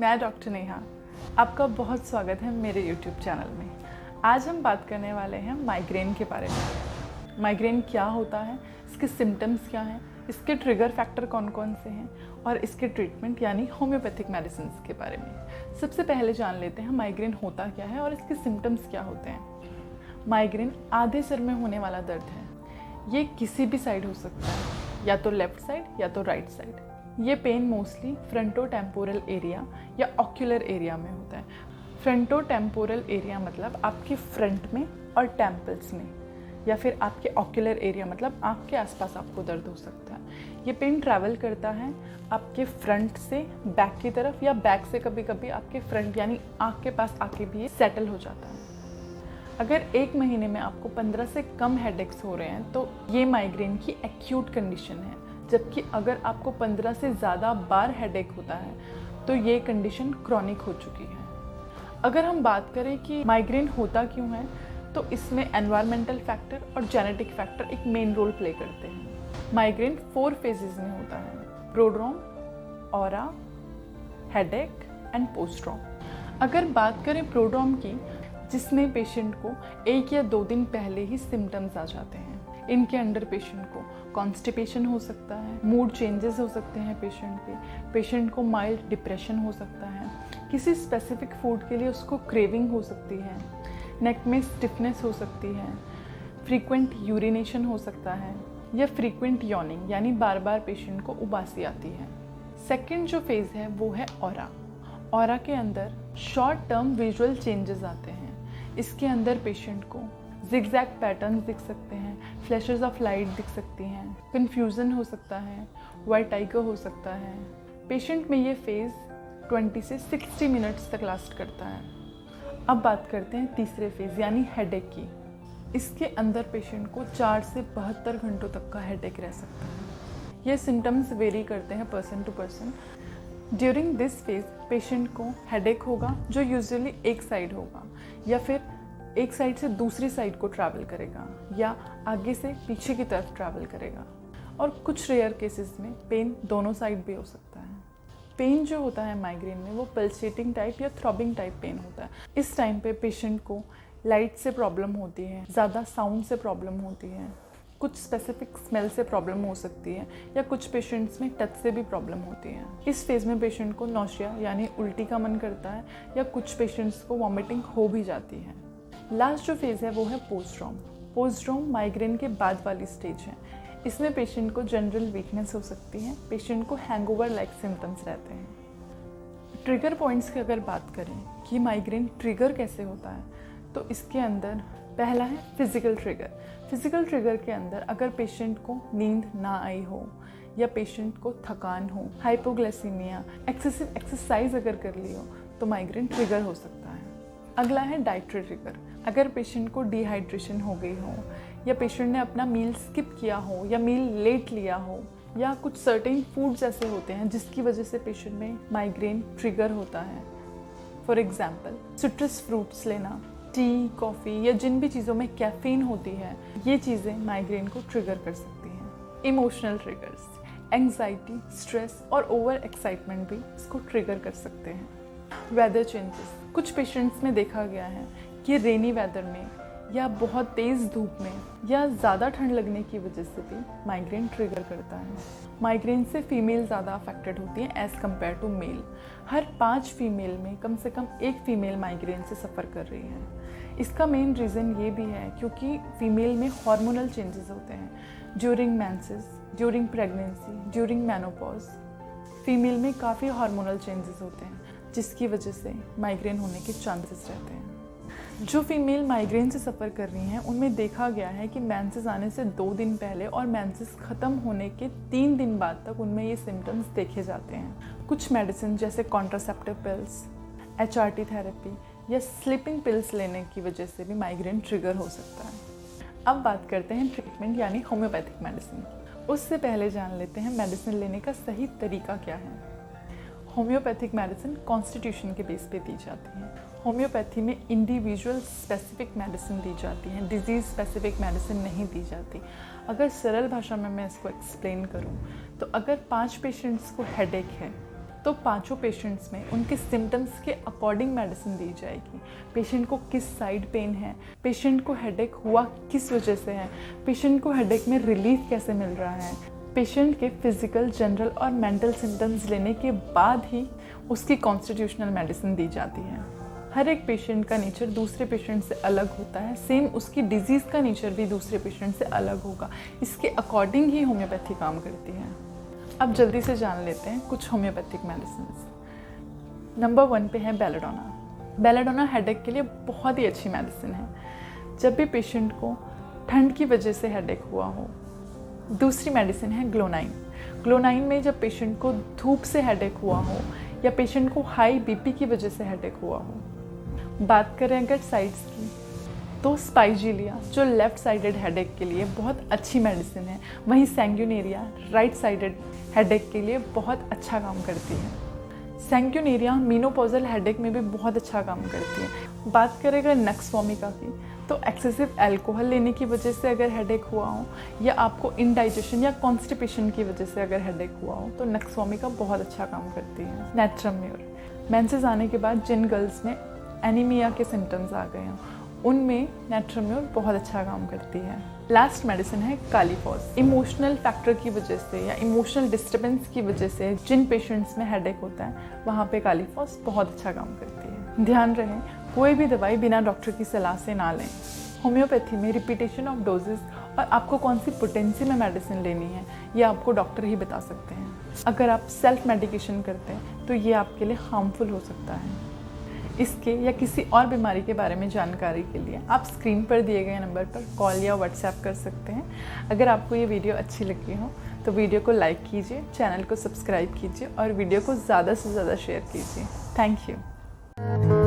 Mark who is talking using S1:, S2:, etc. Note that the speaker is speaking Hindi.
S1: मैं डॉक्टर नेहा, आपका बहुत स्वागत है मेरे YouTube चैनल में। आज हम बात करने वाले हैं माइग्रेन के बारे में। माइग्रेन क्या होता है, इसके सिम्टम्स क्या हैं, इसके ट्रिगर फैक्टर कौन कौन से हैं और इसके ट्रीटमेंट यानी होम्योपैथिक मेडिसिन के बारे में। सबसे पहले जान लेते हैं माइग्रेन होता क्या है और इसके सिम्टम्स क्या होते हैं। माइग्रेन आधे सिर में होने वाला दर्द है। ये किसी भी साइड हो सकता है, या तो लेफ्ट साइड या तो राइट साइड। ये पेन मोस्टली फ्रंटोटेम्पोरल एरिया या ऑक्यूलर एरिया में होता है। फ्रंटोटेम्पोरल एरिया मतलब आपके फ्रंट में और टेम्पल्स में, या फिर आपके ऑक्यूलर एरिया मतलब आँख के आसपास आपको दर्द हो सकता है। ये पेन ट्रैवल करता है आपके फ्रंट से बैक की तरफ, या बैक से कभी कभी आपके फ्रंट यानी आँख के पास आके भी सेटल हो जाता है। अगर एक महीने में आपको 15 से कम हेडेक्स हो रहे हैं तो ये माइग्रेन की एक्यूट कंडीशन है, जबकि अगर आपको 15 से ज़्यादा बार हेडेक होता है तो ये कंडीशन क्रॉनिक हो चुकी है। अगर हम बात करें कि माइग्रेन होता क्यों है, तो इसमें एनवायरमेंटल फैक्टर और जेनेटिक फैक्टर एक मेन रोल प्ले करते हैं। माइग्रेन 4 फेजेस में होता है: प्रोड्रोम, ऑरा, हेडेक एंड पोस्ट्रोम। अगर बात करें प्रोड्रोम की, जिसमें पेशेंट को 1 या 2 दिन पहले ही सिम्टम्स आ जाते हैं। इनके अंडर पेशेंट को कॉन्स्टिपेशन हो सकता है, मूड चेंजेस हो सकते हैं पेशेंट को माइल्ड डिप्रेशन हो सकता है, किसी स्पेसिफिक फूड के लिए उसको क्रेविंग हो सकती है, नेक में स्टिफनेस हो सकती है, फ्रीक्वेंट यूरिनेशन हो सकता है, या फ्रीक्वेंट यॉर्निंग यानी बार बार पेशेंट को उबासी आती है। सेकेंड जो फेज़ है वो है ऑरा। ऑरा के अंदर शॉर्ट टर्म विजुअल चेंजेस आते हैं। इसके अंदर पेशेंट को जिगजैग पैटर्न्स दिख सकते हैं, फ्लैशेस ऑफ लाइट दिख सकती हैं, कन्फ्यूज़न हो सकता है, वर्टिगो हो सकता है। पेशेंट में ये फेज़ 20 से 60 मिनट्स तक लास्ट करता है। अब बात करते हैं तीसरे फेज़ यानी हेडेक की। इसके अंदर पेशेंट को 4 से 72 घंटों तक का हेडेक रह सकता है। ये सिम्टम्स वेरी करते हैं person to person. During this phase patient को हेडेक होगा जो यूजुअली एक साइड होगा, या फिर एक साइड से दूसरी साइड को ट्रैवल करेगा, या आगे से पीछे की तरफ ट्रैवल करेगा, और कुछ रेयर केसेस में पेन दोनों साइड भी हो सकता है। पेन जो होता है माइग्रेन में वो पल्सेटिंग टाइप या थ्रॉबिंग टाइप पेन होता है। इस टाइम पे पेशेंट को लाइट से प्रॉब्लम होती है, ज़्यादा साउंड से प्रॉब्लम होती है, कुछ स्पेसिफिक स्मेल से प्रॉब्लम हो सकती है, या कुछ पेशेंट्स में टच से भी प्रॉब्लम होती है। इस फेज़ में पेशेंट को नौशिया यानी उल्टी का मन करता है, या कुछ पेशेंट्स को वॉमिटिंग हो भी जाती है। लास्ट जो फेज़ है वो है पोस्ट्रोम। पोस्ट्रोम माइग्रेन के बाद वाली स्टेज है। इसमें पेशेंट को जनरल वीकनेस हो सकती है, पेशेंट को हैंगओवर लाइक सिम्टम्स रहते हैं। ट्रिगर पॉइंट्स की अगर बात करें कि माइग्रेन ट्रिगर कैसे होता है, तो इसके अंदर पहला है फिज़िकल ट्रिगर। फिज़िकल ट्रिगर के अंदर अगर पेशेंट को नींद ना आई हो, या पेशेंट को थकान हो, हाइपोग्लाइसीमिया, एक्सेसिव एक्सरसाइज अगर कर ली हो, तो माइग्रेन ट्रिगर हो सकता है। अगला है डाइटरी ट्रिगर। अगर पेशेंट को डिहाइड्रेशन हो गई हो, या पेशेंट ने अपना मील स्किप किया हो, या मील लेट लिया हो, या कुछ सर्टेन फूड्स ऐसे होते हैं जिसकी वजह से पेशेंट में माइग्रेन ट्रिगर होता है। फॉर एग्जांपल सिट्रस फ्रूट्स लेना, टी, कॉफ़ी या जिन भी चीज़ों में कैफीन होती है, ये चीज़ें माइग्रेन को ट्रिगर कर सकती हैं। इमोशनल ट्रिगर्स, एंग्जाइटी, स्ट्रेस और ओवर एक्साइटमेंट भी इसको ट्रिगर कर सकते हैं। वेदर चेंजेस, कुछ पेशेंट्स में देखा गया है कि रेनी वेदर में, या बहुत तेज़ धूप में, या ज़्यादा ठंड लगने की वजह से भी माइग्रेन ट्रिगर करता है। माइग्रेन से फीमेल ज़्यादा अफेक्टेड होती हैं एज़ कम्पेयर टू मेल। हर 5 फीमेल में कम से कम एक फीमेल माइग्रेन से सफ़र कर रही है। इसका मेन रीज़न ये भी है क्योंकि फीमेल में हार्मोनल चेंजेस होते हैं during menses, during pregnancy, during menopause. Female में काफ़ी हार्मोनल चेंजेस होते हैं जिसकी वजह से माइग्रेन होने के चांसेस रहते हैं। जो फीमेल माइग्रेन से सफ़र कर रही हैं उनमें देखा गया है कि मेंसेस आने से 2 दिन पहले और मेंसेस ख़त्म होने के 3 दिन बाद तक उनमें ये सिम्टम्स देखे जाते हैं। कुछ मेडिसिन जैसे कॉन्ट्रासेप्टिव पिल्स, HRT थेरेपी या स्लीपिंग पिल्स लेने की वजह से भी माइग्रेन ट्रिगर हो सकता है। अब बात करते हैं ट्रीटमेंट यानी होम्योपैथिक मेडिसिन। उससे पहले जान लेते हैं मेडिसिन लेने का सही तरीका क्या है। होम्योपैथिक मेडिसिन कॉन्स्टिट्यूशन के बेस पे दी जाती है। होम्योपैथी में इंडिविजुअल स्पेसिफिक मेडिसिन दी जाती है, डिजीज़ स्पेसिफिक मेडिसिन नहीं दी जाती। अगर सरल भाषा में मैं इसको एक्सप्लेन करूं तो अगर 5 पेशेंट्स को हेडेक है तो पांचों पेशेंट्स में उनके सिम्टम्स के अकॉर्डिंग मेडिसिन दी जाएगी। पेशेंट को किस साइड पेन है, पेशेंट को हेडेक हुआ किस वजह से है, पेशेंट को हेडेक में रिलीफ कैसे मिल रहा है, पेशेंट के फिजिकल, जनरल और मेंटल सिम्टम्स लेने के बाद ही उसकी कॉन्स्टिट्यूशनल मेडिसिन दी जाती है। हर एक पेशेंट का नेचर दूसरे पेशेंट से अलग होता है, सेम उसकी डिजीज़ का नेचर भी दूसरे पेशेंट से अलग होगा। इसके अकॉर्डिंग ही होम्योपैथी काम करती है। अब जल्दी से जान लेते हैं कुछ होम्योपैथिक मेडिसिन। नंबर 1 पे है बेलाडोना। बेलाडोना हेडेक के लिए बहुत ही अच्छी मेडिसिन है जब भी पेशेंट को ठंड की वजह से हेडेक हुआ हो। दूसरी मेडिसिन है ग्लोनाइन। ग्लोनाइन में जब पेशेंट को धूप से हेडेक हुआ हो या पेशेंट को हाई बीपी की वजह से हेडेक हुआ हो। बात करें अगर साइड्स की तो स्पाइजीलिया जो लेफ़्ट साइडेड हेडेक के लिए बहुत अच्छी मेडिसिन है, वहीं सैंग्यूनेरिया राइट साइडेड हेडेक के लिए बहुत अच्छा काम करती है। सैंग्यूनेरिया मेनोपॉजल हेडेक में भी बहुत अच्छा काम करती है। बात करें अगर नक्स वोमिका की तो एक्सेसिव अल्कोहल लेने की वजह से अगर हेडेक हुआ हो या आपको इंडाइजेशन या कॉन्स्टिपेशन की वजह से अगर हेडेक हुआ हो तो नक्स वोमिका बहुत अच्छा काम करती है। नेट्रम्योर मेंसेस आने के बाद जिन गर्ल्स में एनीमिया के सिम्टम्स आ गए हों उनमें नेट्रम्योर बहुत अच्छा काम करती है। लास्ट मेडिसिन है कालीफॉस। इमोशनल फैक्टर की वजह से या इमोशनल डिस्टर्बेंस की वजह से जिन पेशेंट्स में हेडेक होता है वहाँ पे कालीफॉस बहुत अच्छा काम करती है। ध्यान रहे कोई भी दवाई बिना डॉक्टर की सलाह से ना लें। होम्योपैथी में रिपीटेशन ऑफ डोजेस और आपको कौन सी पोटेंसी में मेडिसिन लेनी है ये आपको डॉक्टर ही बता सकते हैं। अगर आप सेल्फ मेडिकेशन करते हैं तो ये आपके लिए हार्मफुल हो सकता है। इसके या किसी और बीमारी के बारे में जानकारी के लिए आप स्क्रीन पर दिए गए नंबर पर कॉल या व्हाट्सएप कर सकते हैं। अगर आपको ये वीडियो अच्छी लगी हो तो वीडियो को लाइक कीजिए, चैनल को सब्सक्राइब कीजिए और वीडियो को ज़्यादा से ज़्यादा शेयर कीजिए। Thank you.